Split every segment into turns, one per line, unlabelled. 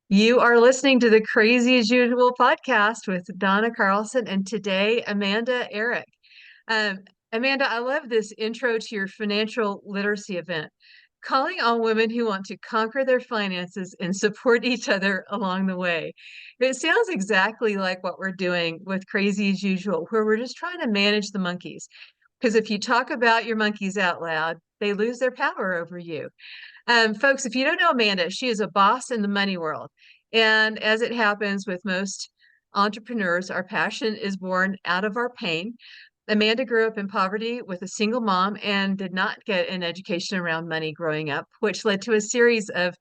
You are listening to the Crazy as Usual podcast with Donna Carlson and today Amanda Arrick. Um, Amanda, I love this intro to your financial literacy event, calling on women who want to conquer their finances and support each other along the way. It sounds exactly like what we're doing with Crazy as Usual, where we're just trying to manage the monkeys. Because if you talk about your monkeys out loud, they lose their power over you. Folks, if you don't know Amanda, she is a boss in the money world. And as it happens with most entrepreneurs, our passion is born out of our pain. Amanda grew up in poverty with a single mom and did not get an education around money growing up, which led to a series of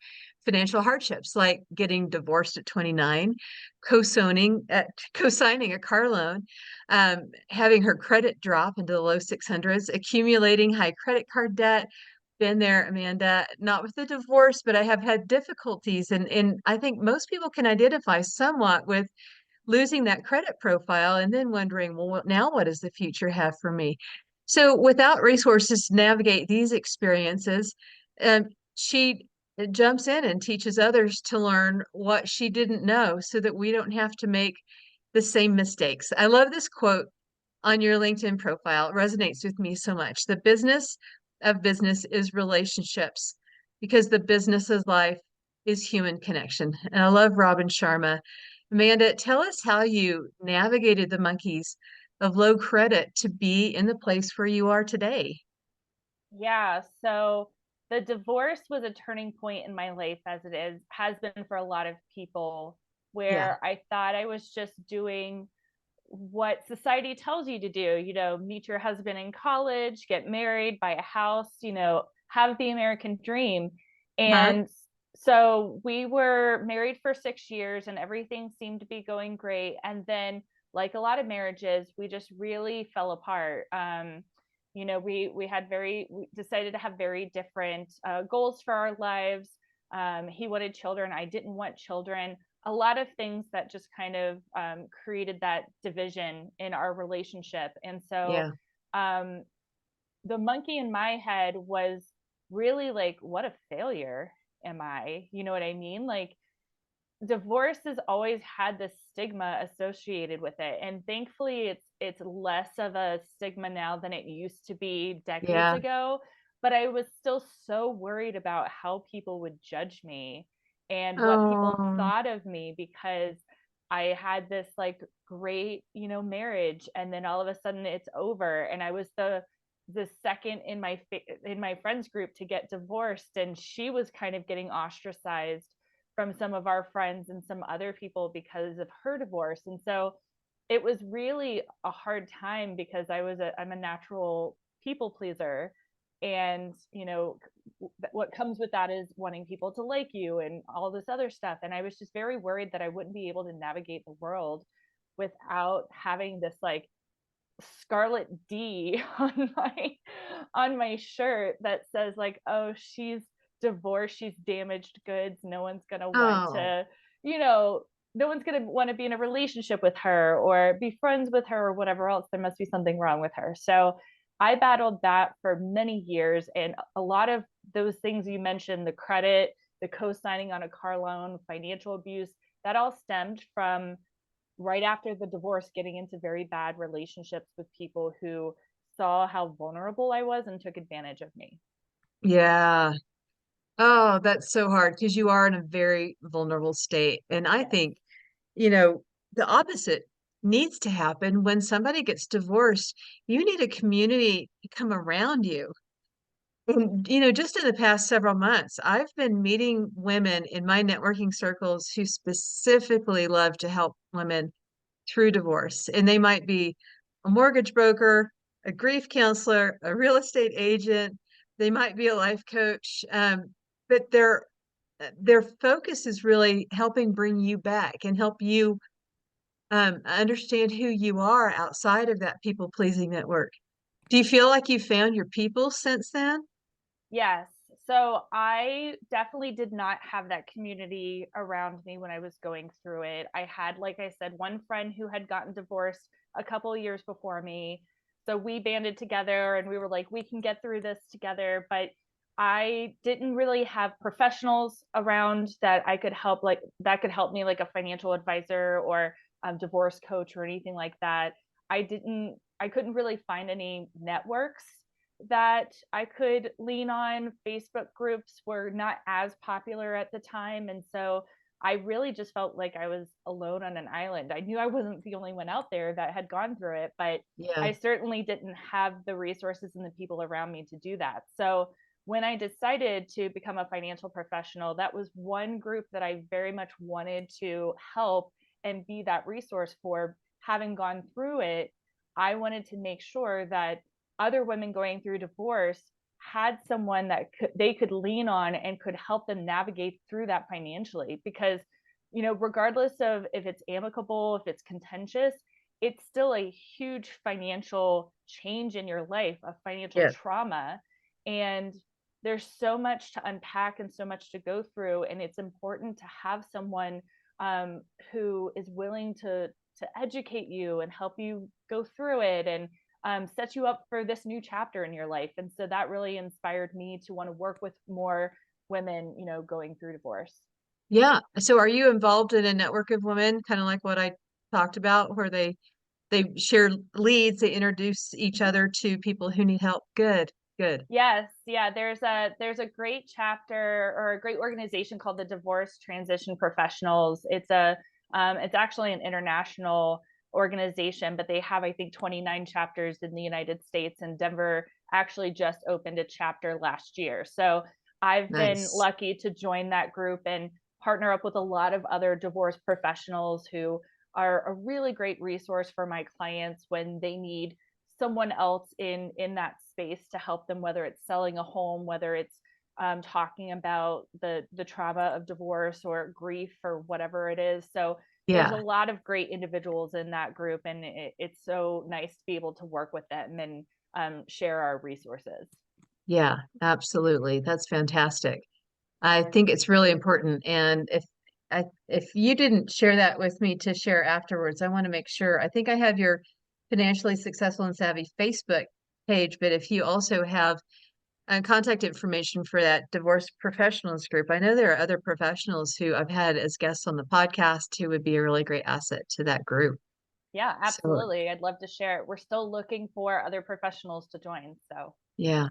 financial hardships like getting divorced at 29, co-signing a car loan, having her credit drop into the low 600s, accumulating high credit card debt. Been there, Amanda, not with the divorce, but I have had difficulties. And I think most people can identify somewhat with losing that credit profile and then wondering, well, now what does the future have for me? So without resources to navigate these experiences, she jumps in and teaches others to learn what she didn't know so that we don't have to make the same mistakes. I love this quote on your LinkedIn profile. It resonates with me so much. The business of business is relationships because the business of life is human connection. And I love Robin Sharma. Amanda, tell us how you navigated the monkeys of low credit to be in the place where you are today.
Yeah, so the divorce was a turning point in my life as it has been for a lot of people
Yeah.
where I thought I was just doing what society tells you to do, meet your husband in college, get married, buy a house, have the American dream.
Huh?
And so we were married for 6 years and everything seemed to be going great. And then like a lot of marriages, we just really fell apart. We decided to have very different goals for our lives. He wanted children, I didn't want children. A lot of things that just kind of created that division in our relationship. And so
Yeah.
um, the monkey in my head was really like, what a failure am I? You know what I mean? Like, divorce has always had this stigma associated with it, and thankfully it's less of a stigma now than it used to be decades
Yeah.
ago. But I was still so worried about how people would judge me and what people
Oh,
thought of me, because I had this like great marriage, and then all of a sudden it's over, and I was the second in my friends group to get divorced, and she was kind of getting ostracized from some of our friends and some other people because of her divorce. And so it was really a hard time because I'm a natural people pleaser. And what comes with that is wanting people to like you and all this other stuff. And I was just very worried that I wouldn't be able to navigate the world without having this like scarlet D on my shirt that says like, oh, she's divorced, she's damaged goods. No one's gonna want
oh,
to, you know, no one's gonna want to be in a relationship with her or be friends with her or whatever else. There must be something wrong with her. So I battled that for many years, and a lot of those things you mentioned, the credit, the co-signing on a car loan, financial abuse, that all stemmed from right after the divorce getting into very bad relationships with people who saw how vulnerable I was and took advantage of me.
yeah. Oh, that's so hard because you are in a very vulnerable state. And I
Yes.
think, you know, the opposite needs to happen when somebody gets divorced. You need a community to come around you. And, just in the past several months, I've been meeting women in my networking circles who specifically love to help women through divorce. And they might be a mortgage broker, a grief counselor, a real estate agent, they might be a life coach. But their focus is really helping bring you back and help you understand who you are outside of that people pleasing network. Do you feel like you found your people since then?
Yes. So I definitely did not have that community around me when I was going through it. I had, like I said, one friend who had gotten divorced a couple of years before me. So we banded together and we were like, we can get through this together. But I didn't really have professionals around that I could help, like that could help me, like a financial advisor or divorce coach or anything like that. I couldn't really find any networks that I could lean on. Facebook groups were not as popular at the time. And so I really just felt like I was alone on an island. I knew I wasn't the only one out there that had gone through it, but
Yeah.
I certainly didn't have the resources and the people around me to do that. So when I decided to become a financial professional, that was one group that I very much wanted to help and be that resource for. Having gone through it, I wanted to make sure that other women going through divorce had someone that they could lean on and could help them navigate through that financially, because regardless of if it's amicable, if it's contentious, it's still a huge financial change in your life, a financial
Yeah.
trauma. And there's so much to unpack and so much to go through, and it's important to have someone who is willing to educate you and help you go through it, and set you up for this new chapter in your life. And so that really inspired me to want to work with more women, going through divorce.
Yeah. So are you involved in a network of women, kind of like what I talked about, where they share leads, they introduce each
Mhm.
other to people who need help? Good, good.
Yes, yeah, there's a great chapter or a great organization called the Divorce Transition Professionals. It's actually an international organization, but they have, I think, 29 chapters in the United States, and Denver actually just opened a chapter last year. So I've been
Nice.
lucky to join that group and partner up with a lot of other divorce professionals who are a really great resource for my clients when they need someone else in that space to help them, whether it's selling a home, whether it's talking about the trauma of divorce or grief or whatever it is. So there's a
Yeah.
lot of great individuals in that group, and it's so nice to be able to work with them and share our resources.
Yeah, absolutely. That's fantastic. I think it's really important. And if you didn't share that with me to share afterwards, I want to make sure. I think I have your Financially Successful and Savvy Facebook page, but if you also have contact information for that divorce professionals group, I know there are other professionals who I've had as guests on the podcast who would be a really great asset to that group.
Yeah,
So,
absolutely. I'd love to share it. We're still looking for other professionals to join. So,
yeah.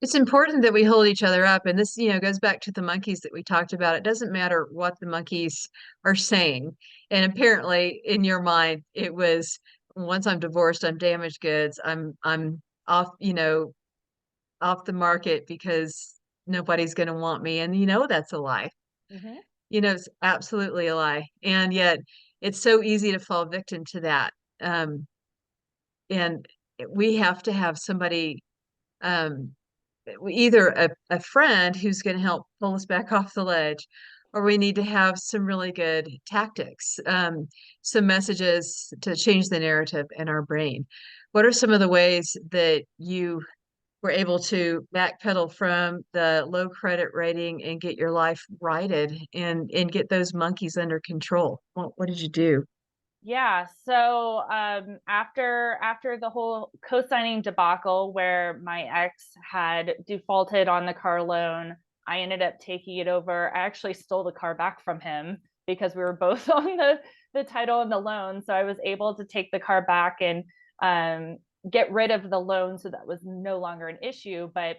It's important that we hold each other up. And this, goes back to the monkeys that we talked about. It doesn't matter what the monkeys are saying. And apparently, in your mind, it was once I'm divorced, I'm damaged goods. I'm off, off the market because nobody's going to want me. And that's a lie.
mhm.
It's absolutely a lie. And yet, it's so easy to fall victim to that. Um, and we have to have somebody. Either a friend who's going to help pull us back off the ledge, or we need to have some really good tactics, some messages to change the narrative in our brain. What are some of the ways that you were able to backpedal from the low credit rating and get your life righted and get those monkeys under control? What did you do?
Yeah. So after the whole co-signing debacle where my ex had defaulted on the car loan, I ended up taking it over. I actually stole the car back from him because we were both on the title and the loan. So I was able to take the car back and get rid of the loan, so that was no longer an issue. But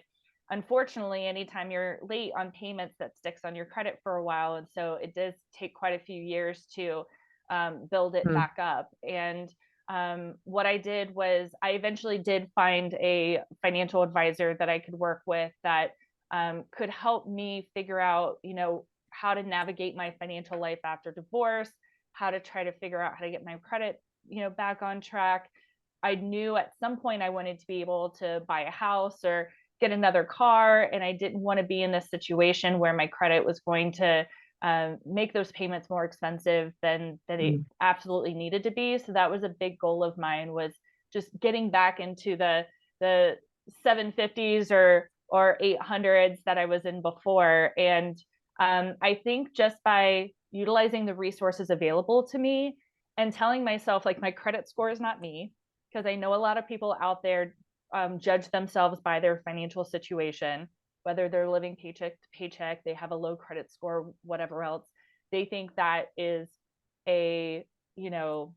unfortunately, anytime you're late on payments, that sticks on your credit for a while. And so it does take quite a few years to build it
Hmm.
back up. And what I did was I eventually did find a financial advisor that I could work with that could help me figure out, how to navigate my financial life after divorce, how to try to figure out how to get my credit, back on track. I knew at some point I wanted to be able to buy a house or get another car, and I didn't want to be in this situation where my credit was going to make those payments more expensive than it
Hmm.
absolutely needed to be. So that was a big goal of mine, was just getting back into the 750s or 800s that I was in before. And I think just by utilizing the resources available to me and telling myself, like, my credit score is not me, because I know a lot of people out there judge themselves by their financial situation. whether they're living paycheck to paycheck, they have a low credit score, whatever else. They think that is a, you know,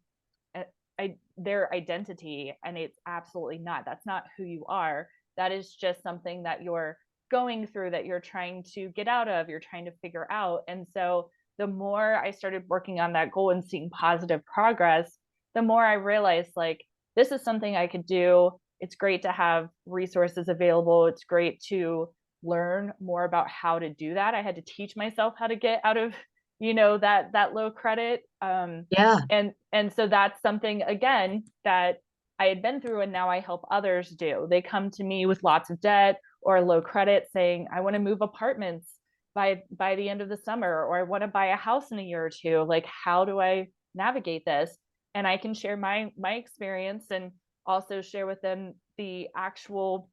their identity, and it's absolutely not. That's not who you are. That is just something that you're going through, that you're trying to get out of, you're trying to figure out. And so the more I started working on that goal and seeing positive progress, the more I realized, like, this is something I could do. It's great to have resources available. It's great to learn more about how to do that. I had to teach myself how to get out of, that low credit.
Yeah.
And so that's something, again, that I had been through, and now I help others do. They come to me with lots of debt or low credit saying, I want to move apartments by the end of the summer, or I want to buy a house in a year or two. Like, how do I navigate this? And I can share my experience, and also share with them the actual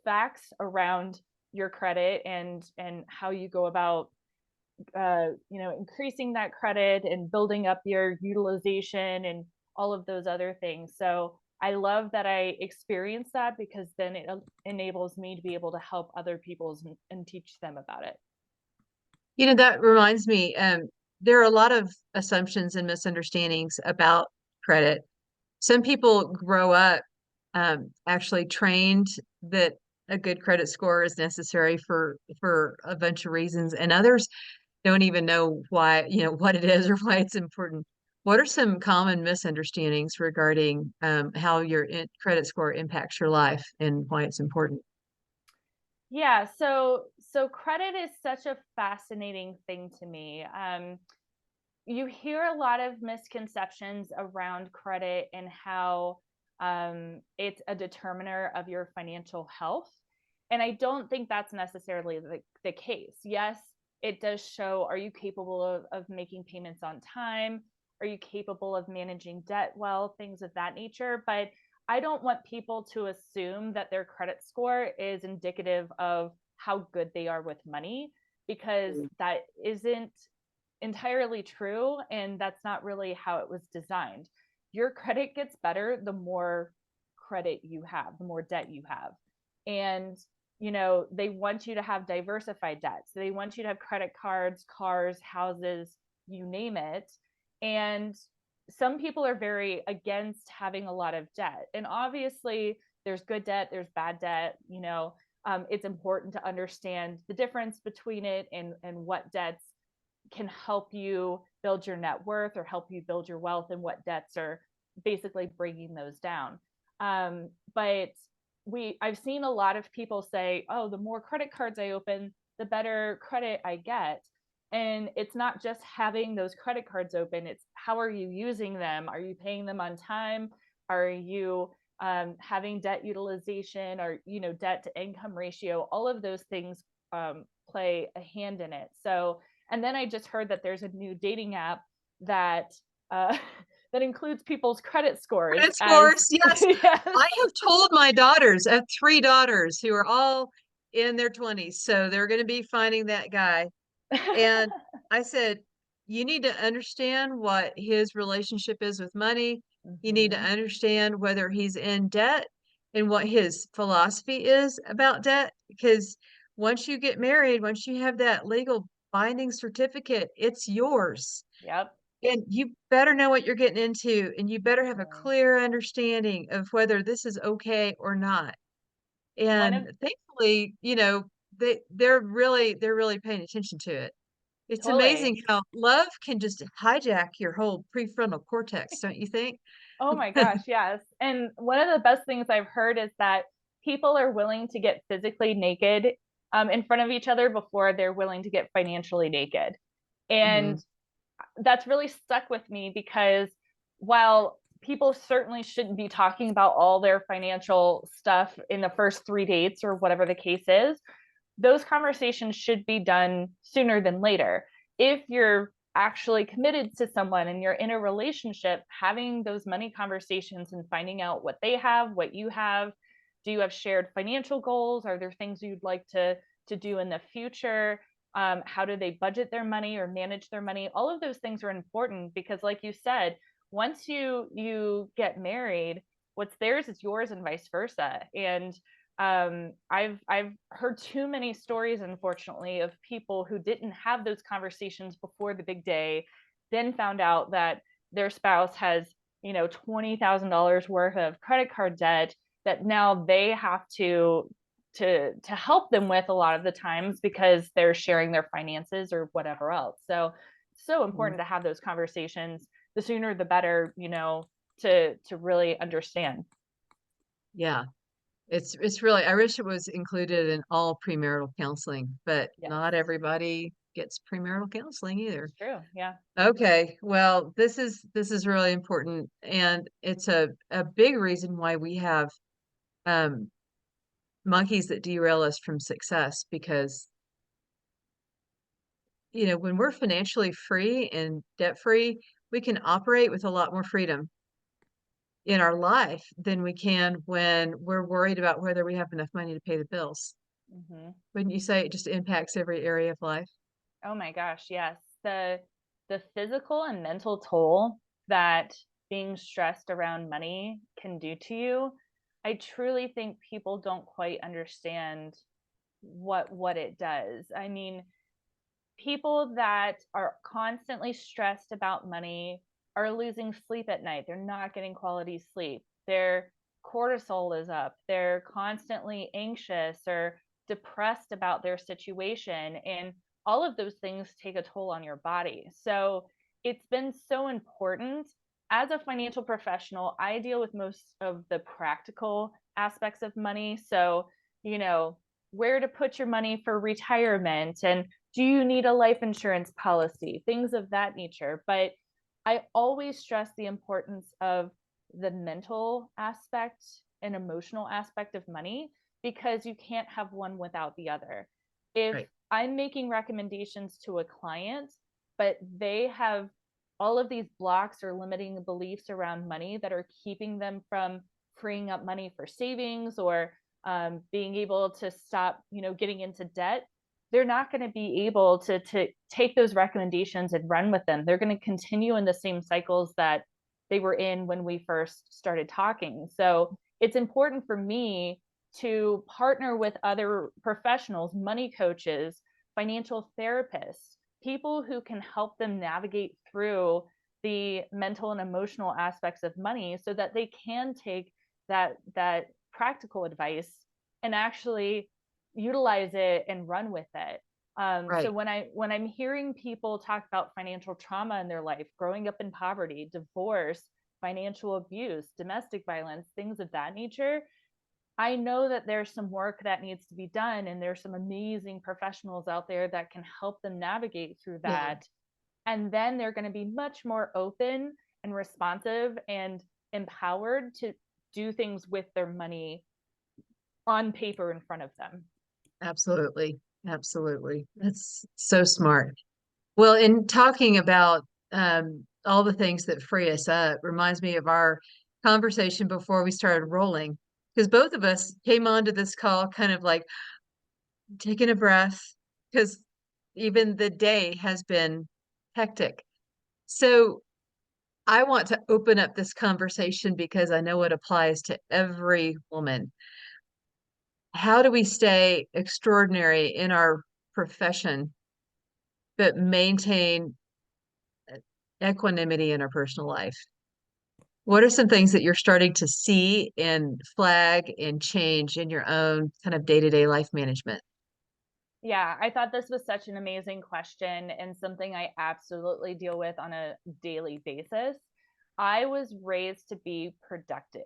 facts around your credit, and how you go about increasing that credit and building up your utilization and all of those other things. So I love that I experienced that, because then it enables me to be able to help other people and teach them about it.
That reminds me, there are a lot of assumptions and misunderstandings about credit. Some people grow up actually trained that a good credit score is necessary for a bunch of reasons, and others don't even know why, what it is or why it's important. What are some common misunderstandings regarding how your credit score impacts your life and why it's important?
Yeah, so credit is such a fascinating thing to me. You hear a lot of misconceptions around credit, and how it's a determiner of your financial health. And I don't think that's necessarily the case. Yes, it does show, are you capable of making payments on time? Are you capable of managing debt well? Things of that nature. But I don't want people to assume that their credit score is indicative of how good they are with money, because that isn't entirely true, and that's not really how it was designed. Your credit gets better the more credit you have, the more debt you have. And they want you to have diversified debt. So they want you to have credit cards, cars, houses, you name it. And some people are very against having a lot of debt. And obviously there's good debt, there's bad debt. It's important to understand the difference between it, and what debts can help you build your net worth or help you build your wealth, and what debts are basically bringing those down. But I've seen a lot of people say, oh, the more credit cards I open, the better credit I get. And it's not just having those credit cards open, it's how are you using them? Are you paying them on time? Are you having debt utilization, or debt to income ratio? All of those things play a hand in it. So, and then I just heard that there's a new dating app that that includes people's credit scores
Credit
as
scores, yes.
yes.
I have told my daughters, I have three daughters who are all in their 20s, so they're going to be finding that guy. And I said, you need to understand what his relationship is with money. You need to
Mhm.
understand whether he's in debt and what his philosophy is about debt. Because once you get married, once you have that legal binding certificate, it's yours.
Yep.
And you better know what you're getting into, and you better have a
Mhm.
clear understanding of whether this is okay or not.
One of
And thankfully, they're really paying attention to it. It's
Totally.
amazing how love can just hijack your whole prefrontal cortex, don't you think?
Oh my gosh, yes. And one of the best things I've heard is that people are willing to get physically naked in front of each other before they're willing to get financially naked. And
Mhm.
that's really stuck with me, because while people certainly shouldn't be talking about all their financial stuff in the first 3 dates or whatever the case is, those conversations should be done sooner than later. If you're actually committed to someone and you're in a relationship, having those money conversations and finding out what they have, what you have. Do you have shared financial goals? Are there things you'd like to do in the future? How do they budget their money or manage their money? All of those things are important, because, like you said, once you get married, what's theirs is yours, and vice versa. And I've heard too many stories, unfortunately, of people who didn't have those conversations before the big day, then found out that their spouse has, $20,000 worth of credit card debt that now they have to help them with a lot of the times because they're sharing their finances or whatever else. So it's so
Mhm.
important to have those conversations. The sooner the better, to really understand.
Yeah. It's really, I wish it was included in all premarital counseling, but
Yes,
not everybody gets premarital counseling either.
it's true. Yeah.
Okay. Well, this is really important, and it's a big reason why we have um monkeys that derail us from success because when we're financially free and debt free, we can operate with a lot more freedom in our life than we can when we're worried about whether we have enough money to pay the bills.
Hmm.
Wouldn't you say it just impacts every area of life?
Oh my gosh, yes. The physical and mental toll that being stressed around money can do to you, I truly think people don't quite understand what it does. I mean, people that are constantly stressed about money are losing sleep at night. They're not getting quality sleep. Their cortisol is up. They're constantly anxious or depressed about their situation. And all of those things take a toll on your body. So it's been so important. As a financial professional, I deal with most of the practical aspects of money. So, you know, where to put your money for retirement, and do you need a life insurance policy, things of that nature. But I always stress the importance of the mental aspect and emotional aspect of money, because you can't have one without the other. If
Right.
I'm making recommendations to a client, but they have all of these blocks or limiting beliefs around money that are keeping them from freeing up money for savings, or being able to stop, getting into debt, they're not going to be able to take those recommendations and run with them. They're going to continue in the same cycles that they were in when we first started talking. So it's important for me to partner with other professionals, money coaches, financial therapists, people who can help them navigate through the mental and emotional aspects of money so that they can take that practical advice and actually utilize it and run with it. So
Right.
when I'm hearing people talk about financial trauma in their life, growing up in poverty, divorce, financial abuse, domestic violence, things of that nature, I know that there's some work that needs to be done, and there's some amazing professionals out there that can help them navigate through
Yeah.
that. And then they're going to be much more open and responsive and empowered to do things with their money on paper in front of them.
Absolutely. Absolutely. That's so smart. Well, in talking about all the things that free us up reminds me of our conversation before we started rolling, because both of us came onto this call kind of like taking a breath, because even the day has been hectic. So I want to open up this conversation because I know it applies to every woman. How do we stay extraordinary in our profession, but maintain equanimity in our personal life? What are some things that you're starting to see and flag and change in your own kind of day-to-day life management?
Yeah, I thought this was such an amazing question and something I absolutely deal with on a daily basis. I was raised to be productive.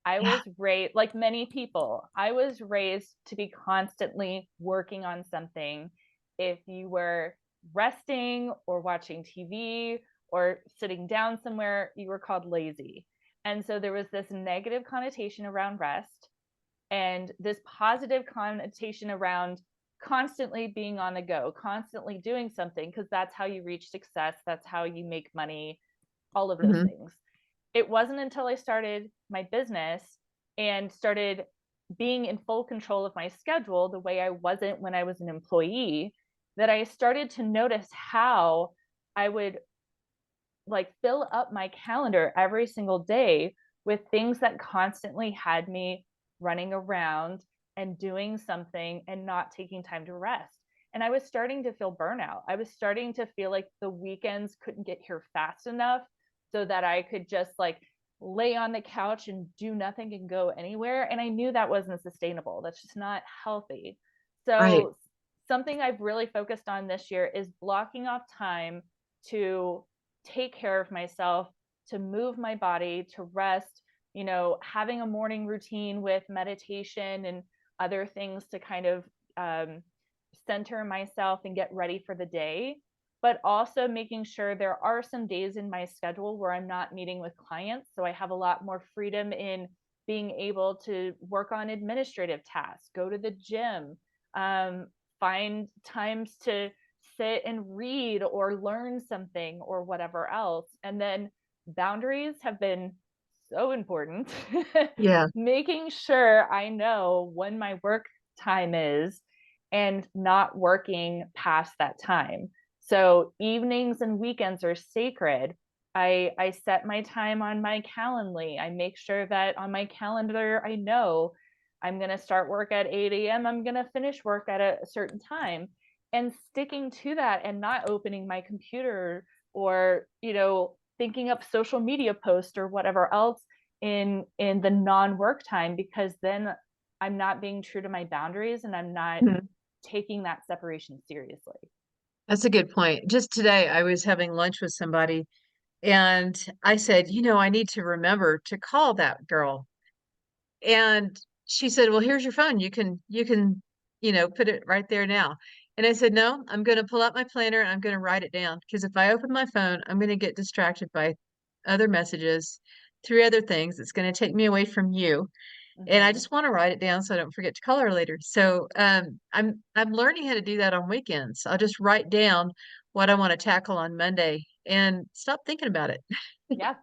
I
Yeah.
was raised, like many people, I was raised to be constantly working on something. If you were resting or watching TV or sitting down somewhere, you were called lazy. And so there was this negative connotation around rest and this positive connotation around constantly being on the go, constantly doing something, because that's how you reach success, that's how you make money, all of those
Hmm.
things. It wasn't until I started my business and started being in full control of my schedule the way I wasn't when I was an employee that I started to notice how I would like fill up my calendar every single day with things that constantly had me running around and doing something and not taking time to rest. And I was starting to feel burnout. I was starting to feel like the weekends couldn't get here fast enough so that I could just like lay on the couch and do nothing and go anywhere. And I knew that wasn't sustainable. That's just not healthy.
Right.
So, something I've really focused on this year is blocking off time to take care of myself, to move my body, to rest, having a morning routine with meditation and other things to kind of um, center myself and get ready for the day, but also making sure there are some days in my schedule where I'm not meeting with clients. So I have a lot more freedom in being able to work on administrative tasks, go to the gym, um, find times to sit and read or learn something or whatever else. And then boundaries have been so important.
Yeah.
Making sure I know when my work time is and not working past that time. So evenings and weekends are sacred. I set my time on my Calendly. I make sure that on my calendar I know I'm going to start work at 8 a.m. I'm going to finish work at a certain time, and sticking to that and not opening my computer or, thinking up social media posts or whatever else in the non-work time, because then I'm not being true to my boundaries and I'm not
Mhm.
taking that separation seriously.
That's a good point. Just today, I was having lunch with somebody and I said, I need to remember to call that girl. And she said, "Well, here's your phone. You can, put it right there now." And I said, "No, I'm going to pull out my planner and I'm going to write it down because if I open my phone, I'm going to get distracted by other messages, three other things. It's going to take me away from you. And I
Mm-hmm.
just want to write it down so I don't forget to call her later." So, I'm learning how to do that on weekends. I'll just write down what I want to tackle on Monday and stop thinking about it.
Yeah.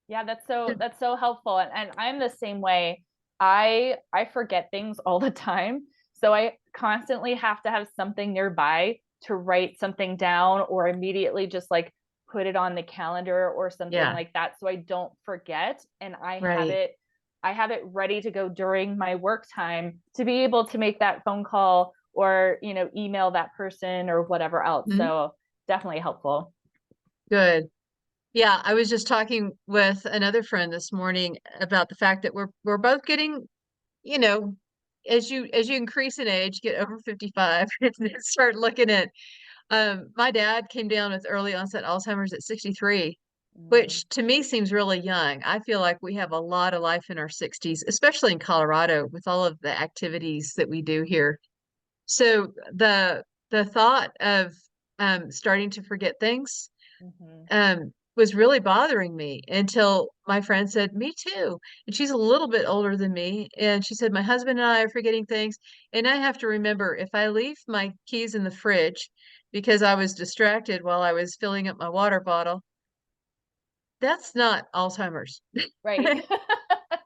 Yeah, that's so helpful. And I'm the same way. I forget things all the time. So I constantly have to have something nearby to write something down or immediately just like put it on the calendar or something
Yeah,
like that so I don't forget, and
right.
I have it ready to go during my work time to be able to make that phone call or, email that person or whatever else.
Mhm.
So definitely helpful.
Good. Yeah, I was just talking with another friend this morning about the fact that we're both getting, you know, as you increase in age, get over 55, and then start looking at my dad came down with early onset Alzheimer's at 63,
Mm,
which to me seems really young. I feel like we have a lot of life in our 60s, especially in Colorado with all of the activities that we do here. So the thought of starting to forget things
mhm.
was really bothering me until my friend said, "Me too." And she's a little bit older than me. And she said, "My husband and I are forgetting things. And I have to remember if I leave my keys in the fridge because I was distracted while I was filling up my water bottle, that's not Alzheimer's."
Right.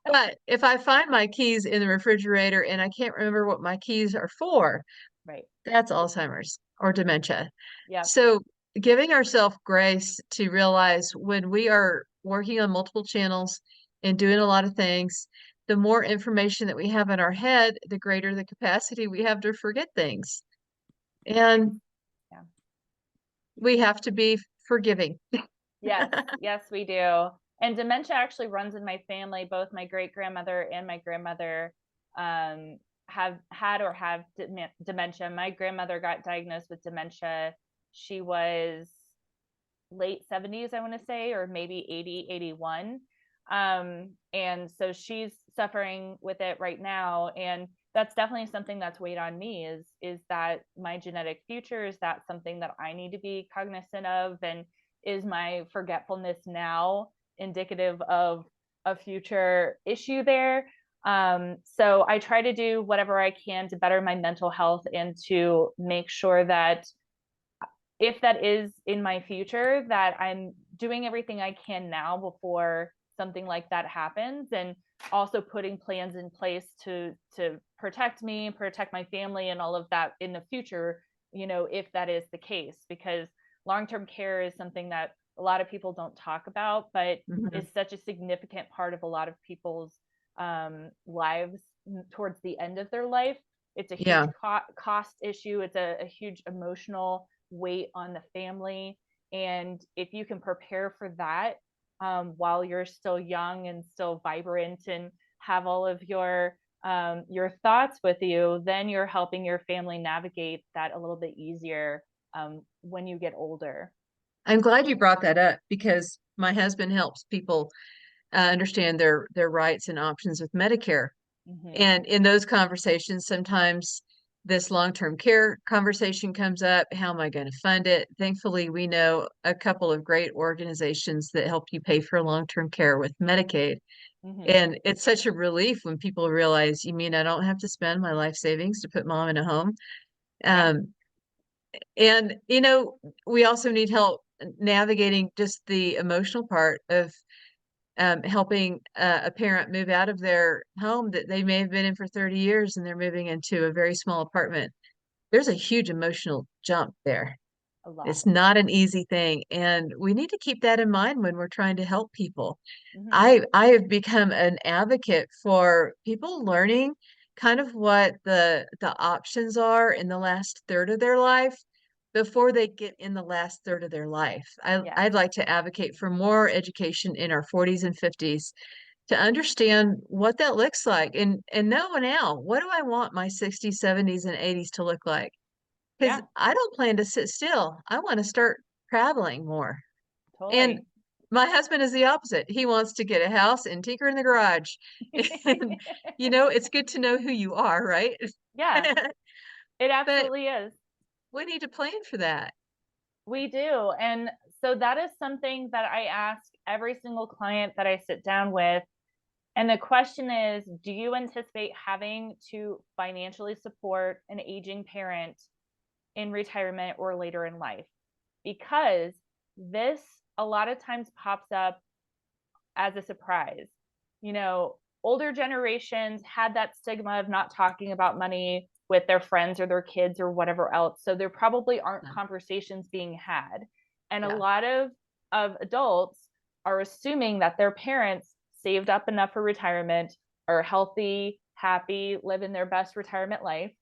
But if I find my keys in the refrigerator and I can't remember what my keys are for,
Right.
that's Alzheimer's or dementia.
Yep.
So giving ourselves grace to realize when we are working on multiple channels and doing a lot of things, the more information that we have in our head, the greater the capacity we have to forget things. And
Yeah.
we have to be forgiving.
Yes. Yes, we do. And dementia actually runs in my family. Both my great grandmother and my grandmother um, have had or have dementia. My grandmother got diagnosed with dementia. She was late 70s, I want to say, or maybe 80, 81. And so she's suffering with it right now. And that's definitely something that's weighed on me is that my genetic future, is that something that I need to be cognizant of? And is my forgetfulness now indicative of a future issue there? So I try to do whatever I can to better my mental health and to make sure that if that is in my future, that I'm doing everything I can now before something like that happens, and also putting plans in place to protect me, protect my family and all of that in the future, if that is the case, because long-term care is something that a lot of people don't talk about, but
Mhm.
is such a significant part of a lot of people's lives towards the end of their life. It's a huge
Yeah.
cost issue. It's a huge emotional weight on the family. And if you can prepare for that while you're still young and still vibrant and have all of your thoughts with you, then you're helping your family navigate that a little bit easier when you get older.
I'm glad you brought that up because my husband helps people understand their rights and options with Medicare.
Hmm.
And in those conversations, sometimes this long-term care conversation comes up. How am I going to fund it? Thankfully, we know a couple of great organizations that help you pay for long-term care with Medicaid.
Hmm.
And it's such a relief when people realize, you mean I don't have to spend my life savings to put mom in a home?
Yeah.
Um, and, we also need help navigating just the emotional part of helping a parent move out of their home that they may have been in for 30 years and they're moving into a very small apartment. There's a huge emotional jump there.
A lot.
It's not an easy thing. And we need to keep that in mind when we're trying to help people.
Hmm.
I have become an advocate for people learning kind of what the options are in the last third of their life before they get in the last third of their life.
Yes.
I'd like to advocate for more education in our 40s and 50s to understand what that looks like and know now, what do I want my 60s, 70s, and 80s to look like? Because
Yeah,
I don't plan to sit still. I want to start traveling more. And
totally.
my husband is the opposite. He wants to get a house and tinker in the garage. And, it's good to know who you are, right?
Yeah, it
But
absolutely is.
we need to plan for that.
We do. And so that is something that I ask every single client that I sit down with. And the question is, do you anticipate having to financially support an aging parent in retirement or later in life? Because this a lot of times pops up as a surprise. You know, older generations had that stigma of not talking about money with their friends or their kids or whatever else. So there probably aren't
Yeah.
conversations being had. And a
Yeah.
lot of adults are assuming that their parents saved up enough for retirement, are healthy, happy, living their best retirement life.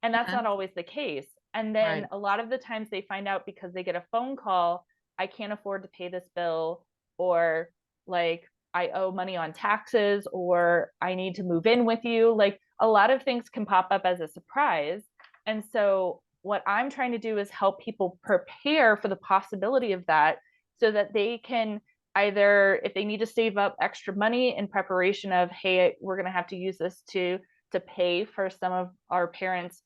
And that's
Uh-huh.
not always the case. And then
Right.
a lot of the times they find out because they get a phone call, I can't afford to pay this bill, or like I owe money on taxes, or I need to move in with you. Like a lot of things can pop up as a surprise. And so what I'm trying to do is help people prepare for the possibility of that so that they can either, if they need to save up extra money in preparation of, hey, we're going to have to use this to pay for some of our parents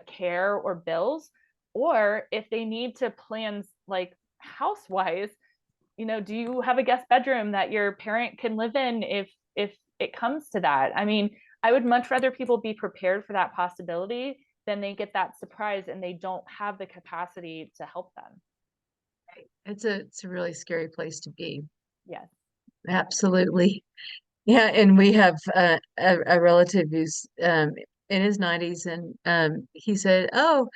care or bills, or if they need to plan like house wise, do you have a guest bedroom that your parent can live in if it comes to that? I mean, I would much rather people be prepared for that possibility than they get that surprise and they don't have the capacity to help them.
It's a really scary place to be.
Yes.
Absolutely. Yeah, and we have a relative who's in his 90s, and he said, "Oh,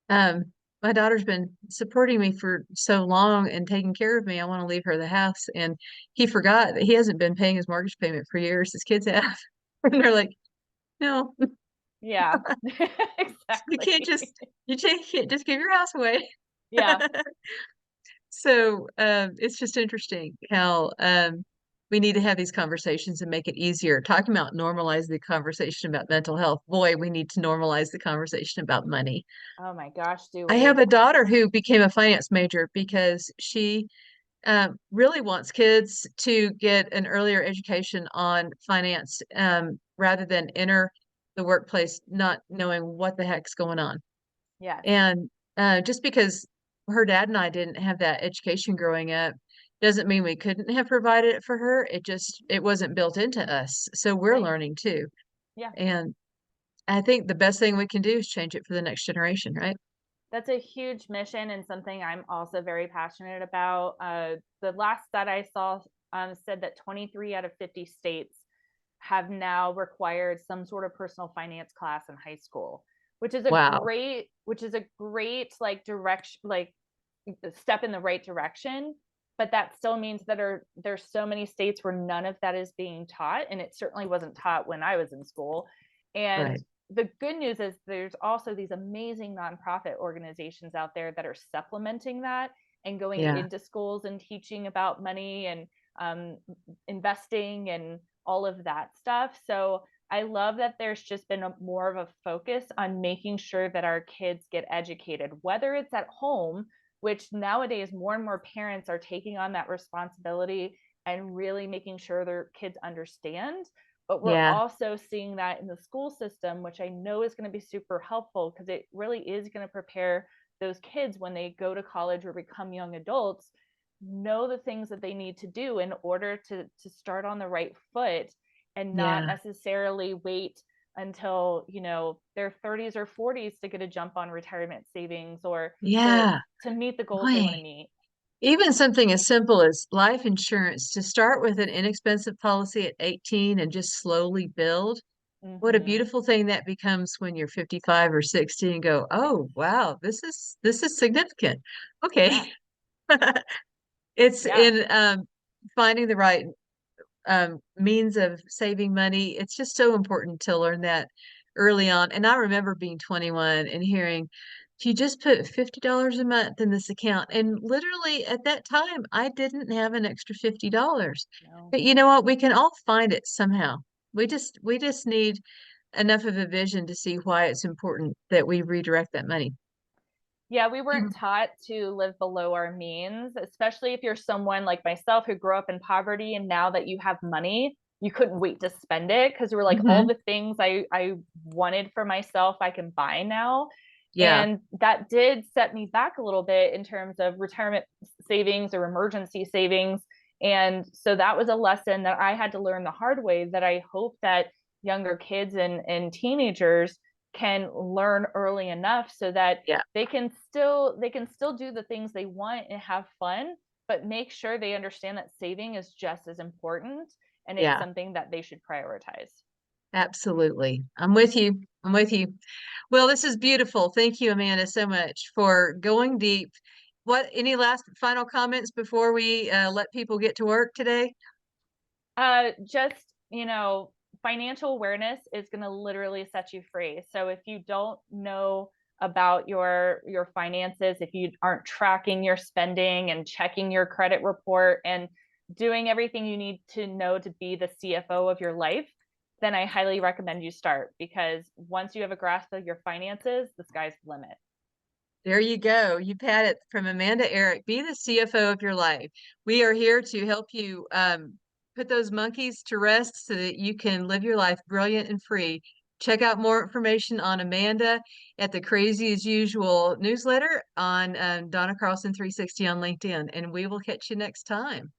um, my daughter's been supporting me for so long and taking care of me. I want to leave her the house." And he forgot that he hasn't been paying his mortgage payment for years. His kids have, and they're like, "No,
Yeah.
you can't
Exactly.
just can't just give your house away."
Yeah.
So it's just interesting how we need to have these conversations and make it easier. Talking about normalize the conversation about mental health. Boy, we need to normalize the conversation about money.
Oh my gosh, do
I have
we?
a daughter who became a finance major because she really wants kids to get an earlier education on finance rather than enter the workplace not knowing what the heck's going on.
Yes.
And just because her dad and I didn't have that education growing up doesn't mean we couldn't have provided it for her. It wasn't built into us. So we're
Right.
learning too.
Yeah.
And I think the best thing we can do is change it for the next generation, right?
That's a huge mission and something I'm also very passionate about. The last that I saw said that 23 out of 50 states have now required some sort of personal finance class in high school,
Wow.
which is a great like direction, like step in the right direction. but that still means that there's so many states where none of that is being taught, and it certainly wasn't taught when I was in school. And
Right.
the good news is there's also these amazing nonprofit organizations out there that are supplementing that and going
Yeah.
into schools and teaching about money and um, investing and all of that stuff. So I love that there's just been more of a focus on making sure that our kids get educated, whether it's at home, which nowadays more and more parents are taking on that responsibility and really making sure their kids understand. But we're
Yeah.
also seeing that in the school system, which I know is going to be super helpful because it really is going to prepare those kids when they go to college or become young adults, know the things that they need to do in order to start on the right foot and not
Yeah.
necessarily wait until their 30s or 40s to get a jump on retirement savings or to
Yeah.
to meet the goals they
Boy.
want to meet.
Even something as simple as life insurance to start with an inexpensive policy at 18 and just slowly build. What a
Hmm.
beautiful thing that becomes when you're 55 or 60 and go,
Yes.
"Oh, wow, this is significant."
Yeah.
Okay. It's
Yeah.
in finding the right means of saving money. It's just so important to learn that early on. And I remember being 21 and hearing, if you just put $50 a month in this account, and literally at that time, I didn't have an extra $50.
No.
But you know what? We can all find it somehow. We just need enough of a vision to see why it's important that we redirect that money.
Yeah, we weren't
Mhm.
taught to live below our means, especially if you're someone like myself who grew up in poverty and now that you have money, you couldn't wait to spend it because we're like all
Mhm.
the things I wanted for myself I can buy now.
Yeah,
And that did set me back a little bit in terms of retirement savings or emergency savings. And so that was a lesson that I had to learn the hard way that I hope that younger kids and teenagers can learn early enough so that
yeah,
they can still do the things they want and have fun, but make sure they understand that saving is just as important and it's
yeah,
something that they should prioritize.
absolutely. I'm with you. I'm with you. Well, this is beautiful. Thank you, Amanda, so much for going deep. Any last final comments before we let people get to work today?
Just, financial awareness is going to literally set you free. So if you don't know about your finances, if you aren't tracking your spending and checking your credit report and doing everything you need to know to be the CFO of your life, then I highly recommend you start because once you have a grasp of your finances, the sky's the limit.
There you go. You've had it from Amanda Arrick. Be the CFO of your life. We are here to help you put those monkeys to rest so that you can live your life brilliant and free. Check out more information on Amanda at the Crazy as Usual newsletter on Donna Carlson 360 on LinkedIn, and we will catch you next time.